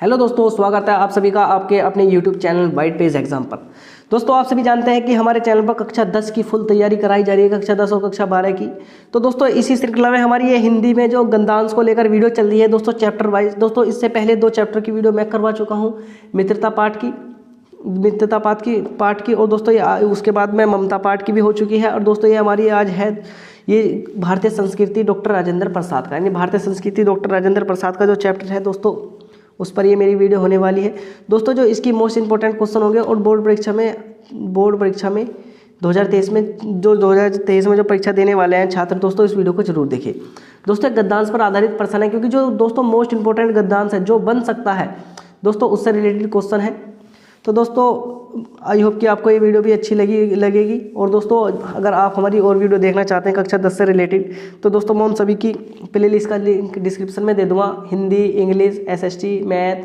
Hello दोस्तों, स्वागत है आप सभी का आपके अपने YouTube channel white page exam पर। दोस्तों, आप सभी जानते हैं कि हमारे चैनल पर कक्षा 10 की फुल तैयारी कराई जा रही है, कक्षा 10 और कक्षा 12 की। तो दोस्तों, इसी श्रृंखला में हमारी ये हिंदी में जो गद्यांश को लेकर वीडियो चल रही है दोस्तों, चैप्टर वाइज। दोस्तों, इससे पहले 2 चैप्टर की वीडियो मैं करवा चुका हूँ, मित्रता पाठ की, और दोस्तों ये उसके बाद में ममता पाठ की भी हो चुकी है। और दोस्तों, ये हमारी आज है ये भारतीय संस्कृति डॉक्टर राजेंद्र प्रसाद का, यानी भारतीय संस्कृति डॉक्टर राजेंद्र प्रसाद का जो चैप्टर है दोस्तों, उस पर ये मेरी वीडियो होने वाली है। दोस्तों, जो इसकी मोस्ट इंपॉर्टेंट क्वेश्चन होंगे और बोर्ड परीक्षा में 2023 में जो परीक्षा देने वाले हैं छात्र, दोस्तों इस वीडियो को जरूर देखिए। दोस्तों, गद्यांश पर आधारित प्रश्न है, क्योंकि जो दोस्तों मोस्ट इंपॉर्टेंट गद्यांश है जो बन सकता है दोस्तों, उससे रिलेटेड क्वेश्चन है। तो दोस्तों, आई होप कि आपको ये वीडियो भी अच्छी लगेगी। और दोस्तों, अगर आप हमारी और वीडियो देखना चाहते हैं कक्षा 10 से रिलेटेड, तो दोस्तों मैं उन सभी की प्ले लिस्ट का लिंक डिस्क्रिप्शन में दे दूँगा। हिंदी, इंग्लिश, SST, मैथ,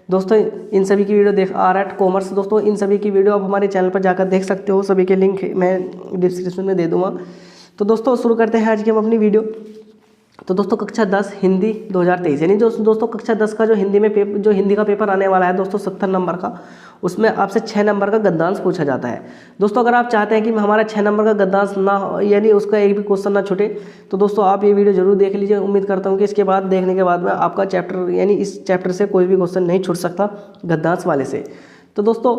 दोस्तों इन सभी की वीडियो आर्ट, कॉमर्स, दोस्तों इन सभी की वीडियो आप हमारे चैनल पर जाकर देख सकते हो। सभी के लिंक मैं डिस्क्रिप्शन में दे दूँगा। तो दोस्तों, शुरू करते हैं आज की हम अपनी वीडियो। तो दोस्तों, कक्षा 10 हिंदी 2023, यानी जो दोस्तों कक्षा 10 का जो हिंदी का पेपर आने वाला है दोस्तों 70 नंबर का, उसमें आपसे 6 नंबर का गद्यांश पूछा जाता है। दोस्तों, अगर आप चाहते हैं कि हमारा 6 नंबर का गद्यांश ना हो, यानी उसका एक भी क्वेश्चन ना छूटे, तो दोस्तों आप ये वीडियो जरूर देख लीजिए। उम्मीद करता हूँ कि इसके बाद देखने के बाद में आपका चैप्टर, यानी इस चैप्टर से कोई भी क्वेश्चन नहीं छूट सकता गद्यांश वाले से। तो दोस्तों,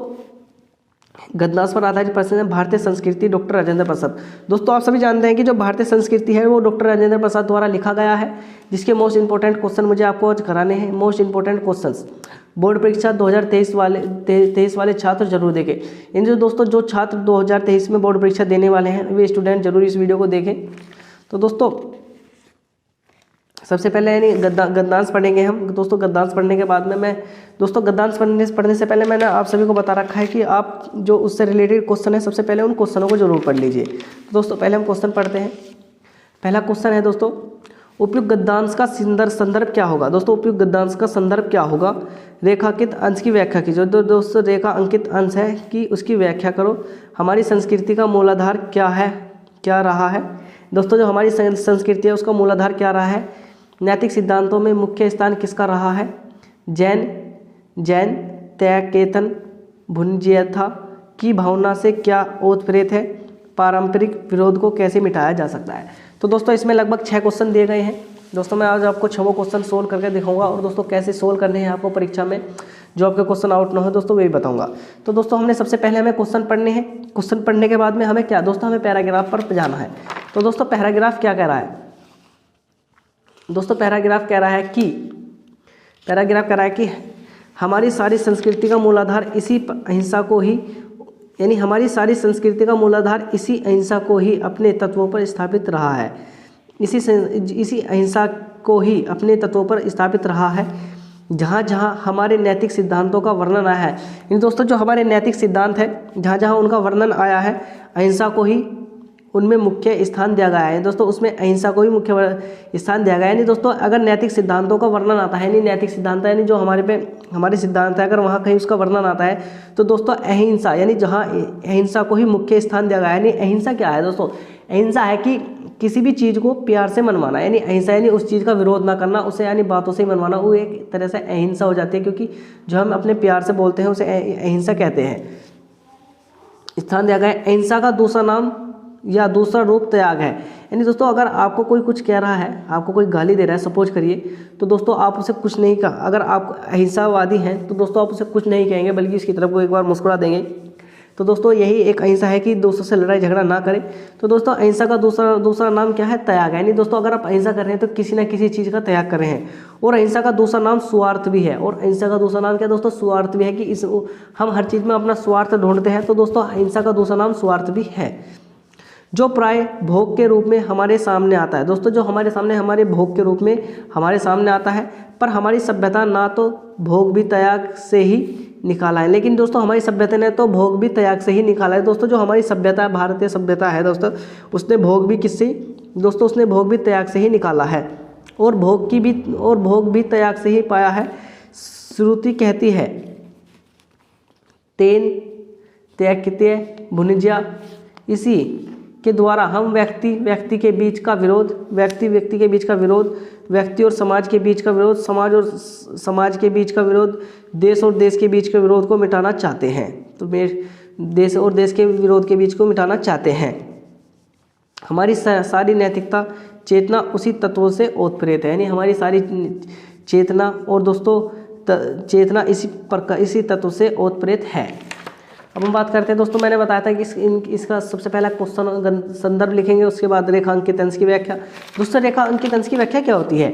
गद्यांश पर आधारित प्रश्न है भारतीय संस्कृति डॉक्टर राजेंद्र प्रसाद। दोस्तों, आप सभी जानते हैं कि जो भारतीय संस्कृति है वो डॉक्टर राजेंद्र प्रसाद द्वारा लिखा गया है, जिसके मोस्ट इंपॉर्टेंट क्वेश्चन मुझे आपको आज कराने हैं। मोस्ट इंपॉर्टेंट क्वेश्चंस बोर्ड परीक्षा 2023 वाले छात्र जरूर देखें। इन जो छात्र 2023 में बोर्ड परीक्षा देने वाले हैं, वे स्टूडेंट जरूर इस वीडियो को देखें। तो दोस्तों, सबसे पहले यानी गद्यांश पढ़ेंगे हम। दोस्तों, गद्यांश पढ़ने के बाद में गद्यांश पढ़ने से पहले मैंने आप सभी को बता रखा है कि आप जो उससे रिलेटेड क्वेश्चन है, सबसे पहले उन क्वेश्चनों को जरूर पढ़ लीजिए। तो दोस्तों, पहले हम क्वेश्चन पढ़ते हैं। पहला क्वेश्चन है दोस्तों, उपयुक्त गद्यांश का संदर्भ क्या होगा। दोस्तों, उपयुक्त गद्यांश का संदर्भ क्या होगा। रेखांकित अंश की व्याख्या कीजिए। दोस्तों, रेखा अंकित अंश है कि उसकी व्याख्या करो। हमारी संस्कृति का मूलाधार क्या रहा है। दोस्तों, जो हमारी संस्कृति है उसका मूलाधार क्या रहा है। नैतिक सिद्धांतों में मुख्य स्थान किसका रहा है। जैन तैकेतन भुंजीयथा की भावना से क्या ओतप्रेत है। पारंपरिक विरोध को कैसे मिटाया जा सकता है। तो दोस्तों, इसमें लगभग 6 क्वेश्चन दिए गए हैं। दोस्तों, मैं आज आपको 6 क्वेश्चन सोल्व करके दिखाऊंगा, और दोस्तों कैसे सोल्व करने हैं आपको परीक्षा में, जो आपके क्वेश्चन आउट ना हो दोस्तों वही बताऊंगा। तो दोस्तों, हमने सबसे पहले हमें क्वेश्चन पढ़ने हैं। क्वेश्चन पढ़ने के बाद में हमें क्या दोस्तों, हमें पैराग्राफ पर जाना है। तो दोस्तों, पैराग्राफ क्या कह रहा है। दोस्तों, पैराग्राफ कह रहा है कि हमारी सारी संस्कृति का मूलाधार इसी अहिंसा को ही, यानी हमारी सारी संस्कृति का मूलाधार इसी अहिंसा को ही अपने तत्वों पर स्थापित रहा है। इसी अहिंसा को ही अपने तत्वों पर स्थापित रहा है, जहाँ जहाँ हमारे नैतिक सिद्धांतों का वर्णन आया है। इन दोस्तों, जो हमारे नैतिक सिद्धांत है, जहाँ जहाँ उनका वर्णन आया है, अहिंसा को ही उनमें मुख्य स्थान दिया गया है। दोस्तों, उसमें अहिंसा को ही मुख्य स्थान दिया गया है। यानी दोस्तों, अगर नैतिक सिद्धांतों का वर्णन आता है, यानी नैतिक सिद्धांत यानी जो हमारे सिद्धांत है, अगर वहाँ कहीं उसका वर्णन आता है, तो दोस्तों अहिंसा, यानी जहाँ अहिंसा को ही मुख्य स्थान दिया गया है। यानी अहिंसा क्या है दोस्तों, अहिंसा है कि किसी भी चीज़ को प्यार से मनवाना, यानी अहिंसा यानी उस चीज़ का विरोध ना करना, उसे यानी बातों से ही मनवाना, वो एक तरह से अहिंसा हो जाती है। क्योंकि जो हम अपने प्यार से बोलते हैं उसे अहिंसा कहते हैं। स्थान दिया गया है। अहिंसा का दूसरा नाम या दूसरा रूप त्याग है। यानी दोस्तों, अगर आपको कोई कुछ कह रहा है, आपको कोई गाली दे रहा है, सपोज करिए, तो दोस्तों आप उसे कुछ नहीं कहा। अगर आप अहिंसावादी हैं तो दोस्तों आप उसे कुछ नहीं कहेंगे, बल्कि उसकी तरफ को एक बार मुस्कुरा देंगे। तो दोस्तों, यही एक अहिंसा है कि दूसरों से लड़ाई झगड़ा ना करें। तो दोस्तों, अहिंसा का दूसरा नाम क्या है, त्याग है। यानी दोस्तों, अगर आप अहिंसा कर रहे हैं तो किसी ना किसी चीज़ का त्याग कर रहे हैं। और अहिंसा का दूसरा नाम स्वार्थ भी है। और अहिंसा का दूसरा नाम क्या दोस्तों, स्वार्थ भी है, कि हम हर चीज़ में अपना स्वार्थ ढूंढते हैं। तो दोस्तों, अहिंसा का दूसरा नाम स्वार्थ भी है, जो प्राय भोग के रूप में हमारे सामने आता है। दोस्तों, जो हमारे भोग के रूप में हमारे सामने आता है, पर हमारी सभ्यता ना तो भोग भी त्याग से ही निकाला है, लेकिन दोस्तों हमारी सभ्यता ने तो भोग भी त्याग से ही निकाला है। दोस्तों, जो हमारी सभ्यता है, भारतीय सभ्यता है दोस्तों, उसने भोग भी उसने भोग भी त्याग से ही निकाला है, और भोग भी त्याग से ही पाया है। श्रुति कहती है, तेन त्यागत्य भुनिज्या, इसी के द्वारा हम व्यक्ति के बीच का विरोध, व्यक्ति के बीच का विरोध, व्यक्ति और समाज के बीच का विरोध, समाज और समाज के बीच का विरोध, देश और देश के बीच के विरोध को मिटाना चाहते हैं। तो देश और देश के विरोध के बीच को मिटाना चाहते हैं। हमारी सारी नैतिकता चेतना उसी तत्वों से ओतप्रेत है, यानी हमारी सारी चेतना और दोस्तों चेतना इसी तत्व से ओतप्रेत है। अब हम बात करते हैं दोस्तों, मैंने बताया था कि इसका सबसे पहला क्वेश्चन संदर्भ लिखेंगे, उसके बाद रेखांकित अंश की व्याख्या। दोस्तों रेखांकित अंश की व्याख्या क्या होती है?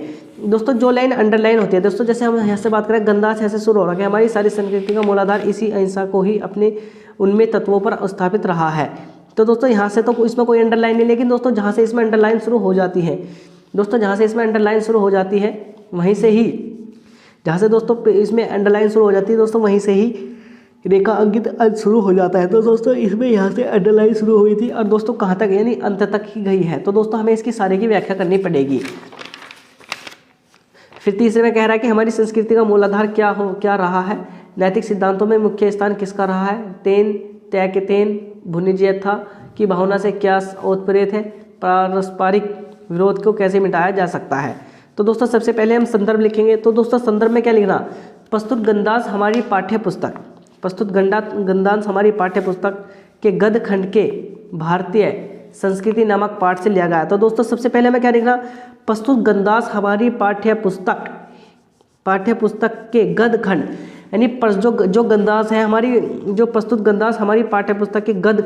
दोस्तों जो लाइन अंडरलाइन होती है, दोस्तों जैसे हम यहाँ से बात करें, गंधांश ऐसे शुरू हो रहा है, हमारी सारी संस्कृति का मूलाधार इसी अहिंसा को ही अपने उनमें तत्वों पर स्थापित रहा है। तो दोस्तों यहाँ से तो इसमें कोई अंडरलाइन नहीं, लेकिन दोस्तों जहाँ से इसमें अंडरलाइन शुरू हो जाती है, दोस्तों जहाँ से इसमें अंडरलाइन शुरू हो जाती है वहीं से ही, जहाँ से दोस्तों इसमें अंडरलाइन शुरू हो जाती है दोस्तों वहीं से ही रेखा अंकित अंश शुरू हो जाता है। तो दोस्तों इसमें यहाँ से अंडरलाइन शुरू हुई थी और दोस्तों कहाँ तक, यानी अंत तक ही गई है। तो दोस्तों हमें इसकी सारे की व्याख्या करनी पड़ेगी। फिर तीसरे में कह रहा है कि हमारी संस्कृति का मूलाधार क्या रहा है, नैतिक सिद्धांतों में मुख्य स्थान किसका रहा है, तेन त्याग के तेन भुनिज्यथा की भावना से क्या ओतप्रेत है, पारस्परिक विरोध को कैसे मिटाया जा सकता है। तो दोस्तों सबसे पहले हम संदर्भ लिखेंगे। तो दोस्तों संदर्भ में क्या लिखना, प्रस्तुत गंधांश हमारी पाठ्य पुस्तक, प्रस्तुत गंधांश हमारी पाठ्य पुस्तक के गद्य खंड के भारतीय संस्कृति नामक पाठ से लिया गया है। तो दोस्तों सबसे पहले हमें क्या लिखना, प्रस्तुत गंधांश हमारी पाठ्य पुस्तक के गद्य खंड, यानी जो गंधांश है हमारी, जो प्रस्तुत गंधांश हमारी पाठ्य पुस्तक के गद्य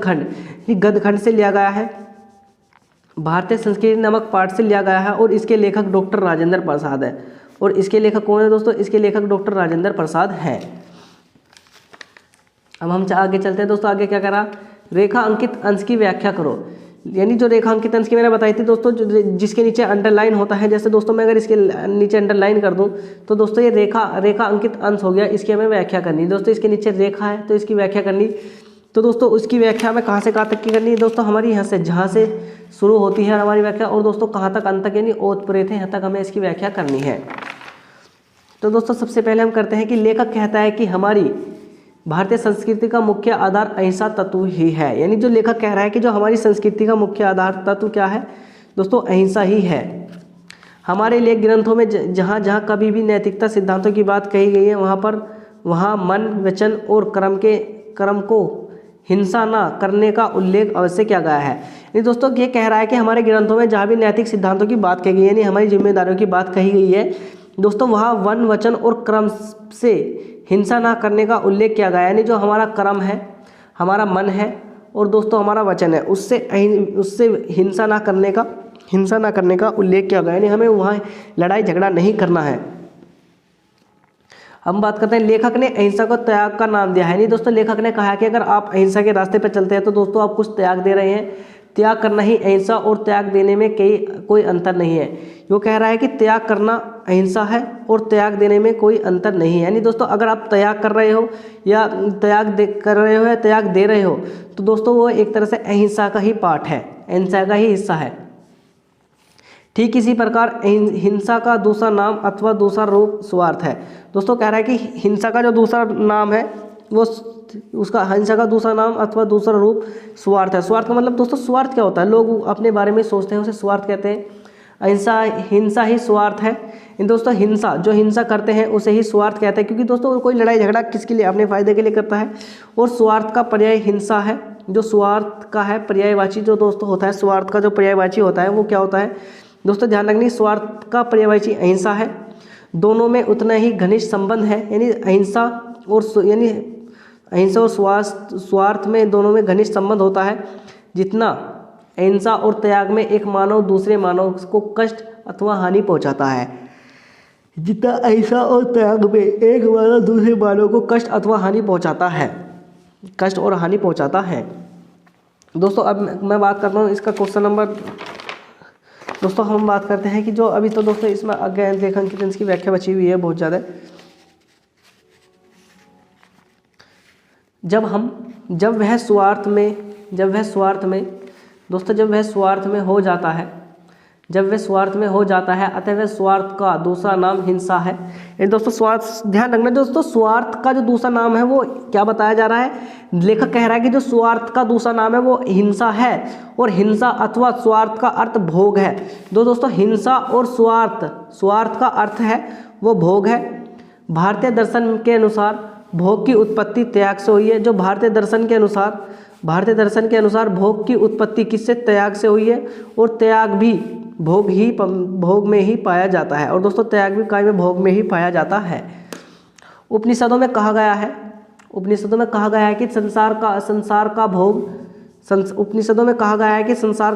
खंड से लिया गया है, भारतीय संस्कृति नामक पाठ से लिया गया है और इसके लेखक डॉक्टर राजेंद्र प्रसाद है। और इसके लेखक कौन है दोस्तों, इसके लेखक डॉक्टर राजेंद्र प्रसाद हैं। अब हम आगे चलते हैं दोस्तों, आगे क्या करा, रेखा अंकित अंश की व्याख्या करो। यानी जो रेखा अंकित अंश की मैंने बताई थी दोस्तों, जिसके नीचे अंडरलाइन होता है, जैसे दोस्तों मैं अगर इसके नीचे अंडरलाइन कर दूं तो दोस्तों ये रेखा अंकित अंश हो गया, इसकी हमें व्याख्या करनी है। दोस्तों इसके नीचे रेखा है तो इसकी व्याख्या करनी, तो दोस्तों उसकी व्याख्या हमें कहाँ से कहाँ तक की करनी है दोस्तों, हमारी यहाँ से जहाँ से शुरू होती है हमारी व्याख्या और दोस्तों कहाँ तक अंत तक, यानी ओतप्रेत है, यहाँ तक हमें इसकी व्याख्या करनी है। तो दोस्तों सबसे पहले हम करते हैं कि लेखक कहता है कि हमारी भारतीय संस्कृति का मुख्य आधार अहिंसा तत्व ही है। यानी जो लेखक कह रहा है कि जो हमारी संस्कृति का मुख्य आधार तत्व क्या है दोस्तों, अहिंसा ही है। हमारे लेख ग्रंथों में जहाँ जहाँ कभी भी नैतिकता सिद्धांतों की बात कही गई है वहाँ मन वचन और कर्म को हिंसा ना करने का उल्लेख अवश्य किया गया है। यानी दोस्तों ये कह रहा है कि हमारे ग्रंथों में जहाँ भी नैतिक सिद्धांतों की बात कही गई है, यानी हमारी जिम्मेदारियों की बात कही गई है दोस्तों, वहाँ वन वचन और कर्म से हिंसा ना करने का उल्लेख किया गया है। यानी जो हमारा कर्म है, हमारा मन है और दोस्तों हमारा वचन है, उससे हिंसा ना करने का उल्लेख किया गया, यानी हमें वहाँ लड़ाई झगड़ा नहीं करना है। हम बात करते हैं, लेखक ने अहिंसा को त्याग का नाम दिया है। नहीं दोस्तों लेखक ने कहा कि अगर आप अहिंसा के रास्ते पर चलते हैं तो दोस्तों आप कुछ त्याग दे रहे हैं, त्याग करना ही अहिंसा और त्याग देने में कोई अंतर नहीं है। वो कह रहा है कि त्याग करना अहिंसा है और त्याग देने में कोई अंतर नहीं है। यानी दोस्तों अगर आप त्याग कर रहे हो या त्याग दे रहे हो तो दोस्तों वो एक तरह से अहिंसा का ही पार्ट है, अहिंसा का ही हिस्सा है। ठीक इसी प्रकार हिंसा का दूसरा नाम अथवा दूसरा रूप स्वार्थ है। दोस्तों कह रहा है कि हिंसा का जो दूसरा नाम है वो उसका हिंसा का दूसरा नाम अथवा दूसरा रूप स्वार्थ है। स्वार्थ का मतलब दोस्तों स्वार्थ क्या होता है, लोग अपने बारे में सोचते हैं उसे स्वार्थ कहते हैं। हिंसा ही स्वार्थ है। दोस्तों जो हिंसा करते हैं उसे ही स्वार्थ कहते हैं, क्योंकि दोस्तों कोई लड़ाई झगड़ा किसके लिए, अपने फायदे के लिए करता है। और स्वार्थ का पर्याय हिंसा है। जो स्वार्थ का है पर्यायवाची जो दोस्तों होता है, स्वार्थ का जो पर्यायवाची होता है वो क्या होता है दोस्तों, ध्यान रखनी, स्वार्थ का पर्यायवाची अहिंसा है। दोनों में उतना ही घनिष्ठ संबंध है, यानी अहिंसा और स्वार्थ में दोनों में घनिष्ठ संबंध होता है। जितना अहिंसा और त्याग में एक मानव दूसरे मानव को कष्ट अथवा हानि पहुंचाता है, जितना अहिंसा और त्याग में एक मानव दूसरे मानव को कष्ट अथवा हानि पहुंचाता है, कष्ट और हानि पहुंचाता है। दोस्तों अब मैं बात करता हूँ इसका क्वेश्चन नंबर, दोस्तों हम बात करते हैं कि जो अभी तो दोस्तों इसमें आगे रेखांकित अंश की व्याख्या बची हुई है बहुत ज़्यादा। जब वह स्वार्थ में हो जाता है, अतः वह स्वार्थ का दूसरा नाम हिंसा है। ये दोस्तों स्वार्थ, ध्यान रखना दोस्तों, स्वार्थ का जो दूसरा नाम है वो क्या बताया जा रहा है, लेखक कह रहा है कि जो स्वार्थ का दूसरा नाम है वो हिंसा है, और हिंसा अथवा स्वार्थ का अर्थ भोग है। दोस्तों हिंसा और स्वार्थ का अर्थ है वो भोग है। भारतीय दर्शन के अनुसार भोग की उत्पत्ति त्याग से हुई है। जो भारतीय दर्शन के अनुसार भोग की उत्पत्ति किससे, त्याग से हुई है, और त्याग भी भोग में ही पाया जाता है। और दोस्तों त्याग भी काय में, भोग में ही पाया जाता है। उपनिषदों में कहा गया है कि उपनिषदों में कहा गया है कि संसार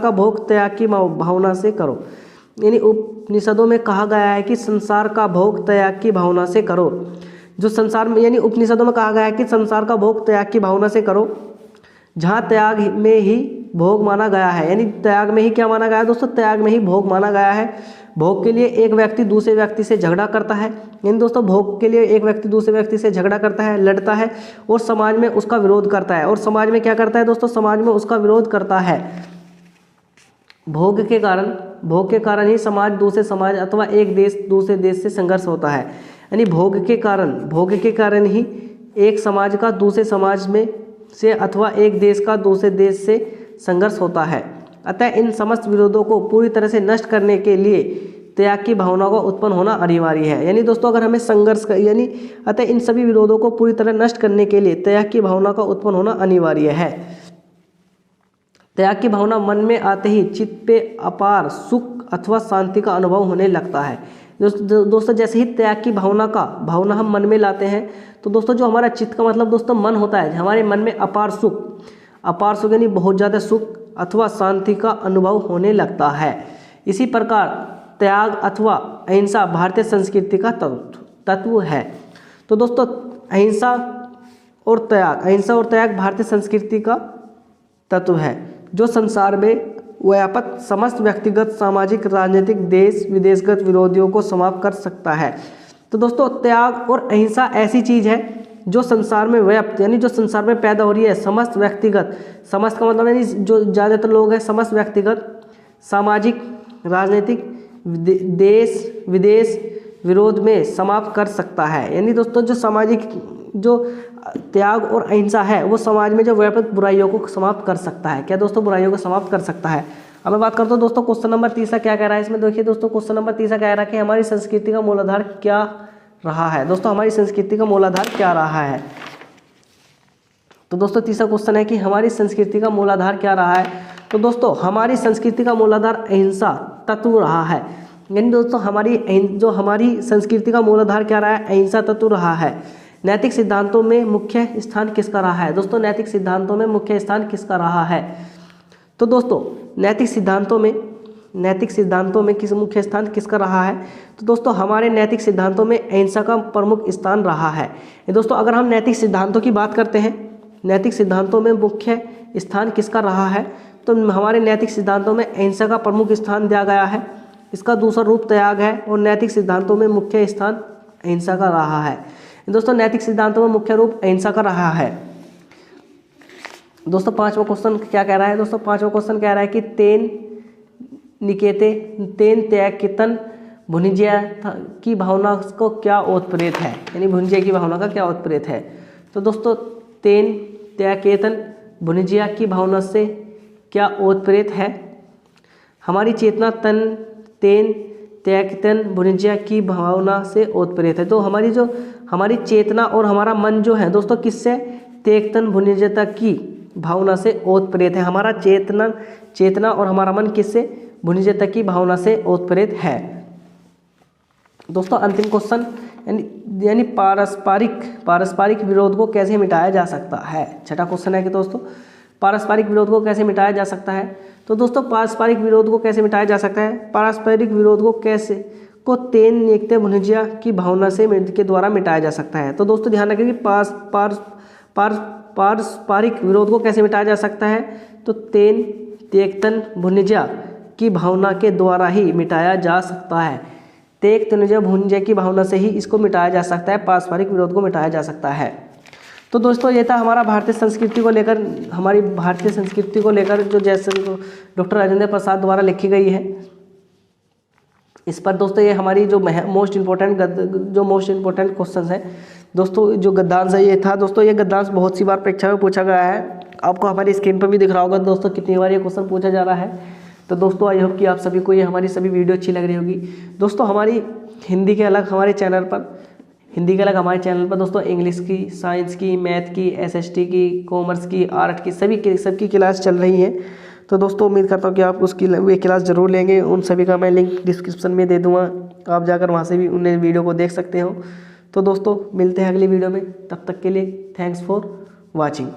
का भोग त्याग की भावना से करो। यानी उपनिषदों में कहा गया है कि संसार का भोग त्याग की भावना से करो। जो संसार में, यानी उपनिषदों में कहा गया है कि संसार का भोग त्याग की भावना से करो, जहाँ त्याग में ही भोग माना गया है। यानी त्याग में ही क्या माना गया है दोस्तों, त्याग में ही भोग माना गया है। भोग के लिए एक व्यक्ति दूसरे व्यक्ति से झगड़ा करता है, यानी दोस्तों भोग के लिए एक व्यक्ति दूसरे व्यक्ति से झगड़ा करता है, लड़ता है, और समाज में उसका विरोध करता है। और समाज में क्या करता है दोस्तों, समाज में उसका विरोध करता है। भोग के कारण ही समाज दूसरे समाज अथवा एक देश दूसरे देश से संघर्ष होता है। यानी भोग के कारण ही एक समाज का दूसरे समाज में से अथवा एक देश का दूसरे देश से संघर्ष होता है। अतः इन समस्त विरोधों को पूरी तरह से नष्ट करने के लिए त्याग की भावना का उत्पन्न होना अनिवार्य है। यानी दोस्तों अगर हमें अतः इन सभी विरोधों को पूरी तरह नष्ट करने के लिए त्याग की भावना का उत्पन्न होना अनिवार्य है। त्याग की भावना मन में आते ही चित्त पे अपार सुख अथवा शांति का अनुभव होने लगता है। दोस्तों जैसे ही त्याग की भावना हम मन में लाते हैं, तो दोस्तों जो हमारा चित्त का मतलब दोस्तों मन होता है, हमारे मन में अपार सुख यानी बहुत ज़्यादा सुख अथवा शांति का अनुभव होने लगता है। इसी प्रकार त्याग अथवा अहिंसा भारतीय संस्कृति का तत्व है। तो दोस्तों अहिंसा और त्याग भारतीय संस्कृति का तत्व है, जो संसार में व्याप्त समस्त व्यक्तिगत, सामाजिक, राजनीतिक, देश विदेशगत विरोधियों को समाप्त कर सकता है। तो दोस्तों त्याग और अहिंसा ऐसी चीज़ है जो संसार में व्याप्त, यानी जो संसार में पैदा हो रही है, समस्त व्यक्तिगत, समस्त का मतलब यानी जो ज़्यादातर लोग हैं, समस्त व्यक्तिगत, सामाजिक, राजनीतिक, देश विदेश विरोध में समाप्त कर सकता है। यानी दोस्तों जो सामाजिक, जो त्याग और अहिंसा है वो समाज में जो व्यापक बुराइयों को समाप्त कर सकता है। क्या दोस्तों, बुराइयों को समाप्त कर सकता है। अब मैं बात करता हूँ दोस्तों क्वेश्चन नंबर 30 क्या कह रहा है इसमें। देखिए दोस्तों क्वेश्चन नंबर 30 कह रहा है कि हमारी संस्कृति का मूलाधार क्या रहा है। दोस्तों हमारी संस्कृति का मूलाधार क्या रहा है। तो दोस्तों तीसरा क्वेश्चन है कि हमारी संस्कृति का मूलाधार क्या रहा है। तो दोस्तों हमारी संस्कृति का मूलाधार अहिंसा तत्व रहा है। यानी दोस्तों हमारी संस्कृति का मूलाधार क्या रहा है, अहिंसा तत्व रहा है। नैतिक सिद्धांतों में मुख्य स्थान किसका रहा है। दोस्तों नैतिक सिद्धांतों में मुख्य स्थान किसका रहा है। तो दोस्तों नैतिक सिद्धांतों में किस मुख्य स्थान किसका रहा है। तो दोस्तों हमारे नैतिक सिद्धांतों में अहिंसा का प्रमुख स्थान रहा है। दोस्तों अगर हम नैतिक सिद्धांतों की बात करते हैं, नैतिक सिद्धांतों में मुख्य स्थान किसका रहा है, तो हमारे नैतिक सिद्धांतों में अहिंसा का प्रमुख स्थान दिया गया है। इसका दूसरा रूप त्याग है, और नैतिक सिद्धांतों में मुख्य स्थान अहिंसा का रहा है। दोस्तों नैतिक सिद्धांतों में मुख्य रूप अहिंसा का रहा है। दोस्तों पांचवा क्वेश्चन क्या कह रहा है। दोस्तों पांचवा क्वेश्चन कह रहा है कि तेन त्यागेतन भुनिज्या की भावना को क्या ओतप्रेत है। यानी भुनिज्या की भावना का क्या ओतप्रेत है। तो दोस्तों तेन त्यागेतन भुनिज्या की भावना से क्या ओतप्रेत है। हमारी चेतना तेन त्यागेतन भुनिज्या की भावना से ओतप्रेत है। तो हमारी चेतना और हमारा मन जो है दोस्तों किससे, त्यागेतन भुनिज्या की भावना से ओतप्रेत है। हमारा चेतना और हमारा मन किससे, भुनिज्या की भावना से ओतप्रेत है। दोस्तों अंतिम क्वेश्चन यानी पारस्परिक विरोध को कैसे मिटाया जा सकता है। छठा क्वेश्चन है कि दोस्तों पारस्परिक विरोध को कैसे मिटाया जा सकता है। तो दोस्तों पारस्परिक विरोध को कैसे मिटाया जा सकता है। पारस्परिक विरोध को तेन नित्य भुनिज्या की भावना से के द्वारा मिटाया जा सकता है। तो दोस्तों ध्यान रखें कि पारस्परिक विरोध को कैसे मिटाया जा सकता है। तो तेन त्यागेतन भुनिज्या की भावना के द्वारा ही मिटाया जा सकता है। त्यागेतन भुनिज्या की भावना से ही इसको मिटाया जा सकता है, पारस्परिक विरोध को मिटाया जा सकता है। तो दोस्तों ये था हमारा भारतीय संस्कृति को लेकर जो जैसे डॉक्टर राजेंद्र प्रसाद द्वारा लिखी गई है। इस पर दोस्तों ये हमारी जो मोस्ट इम्पोर्टेंट क्वेश्चन है दोस्तों, जो गद्यांश है ये था दोस्तों। ये गद्यांश बहुत सी बार परीक्षा में पूछा गया है, आपको हमारी स्क्रीन पर भी दिख रहा होगा दोस्तों कितनी बार ये क्वेश्चन पूछा जा रहा है। तो दोस्तों आई होप कि आप सभी को ये हमारी सभी वीडियो अच्छी लग रही होगी दोस्तों। हमारी हिंदी के अलग हमारे चैनल पर दोस्तों इंग्लिश की, साइंस की, मैथ की, SST की, कॉमर्स की, आर्ट की, सबकी क्लास चल रही है। तो दोस्तों उम्मीद करता हूँ कि आप वे क्लास ज़रूर लेंगे। उन सभी का मैं लिंक डिस्क्रिप्शन में दे दूँगा, आप जाकर वहाँ से भी उन वीडियो को देख सकते हो। तो दोस्तों मिलते हैं अगली वीडियो में, तब तक के लिए थैंक्स फॉर वॉचिंग।